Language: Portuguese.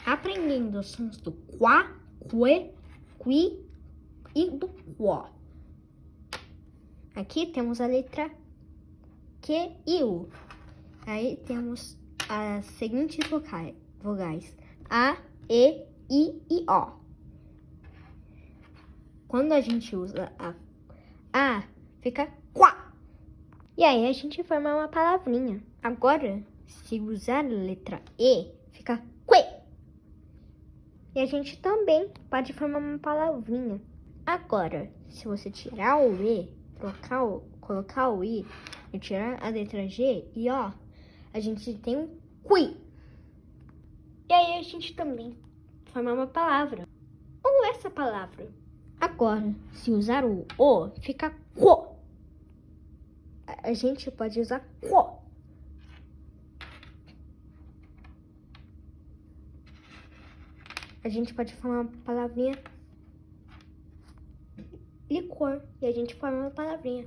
aprendendo os sons do quá, que, qui e do quó. Aqui temos a letra Q e U. Aí temos as seguintes vogais: A, E, I e O. Quando a gente usa a fica quá. E aí a gente forma uma palavrinha. Agora, se usar a letra E, fica que. E a gente também pode formar uma palavrinha. Agora, se você tirar o E, colocar o I e tirar a letra G e O, a gente tem um qui. E aí a gente também forma uma palavra. Ou essa palavra. Agora, se usar o fica co. A gente pode usar co. A gente pode formar uma palavrinha licor. E a gente forma uma palavrinha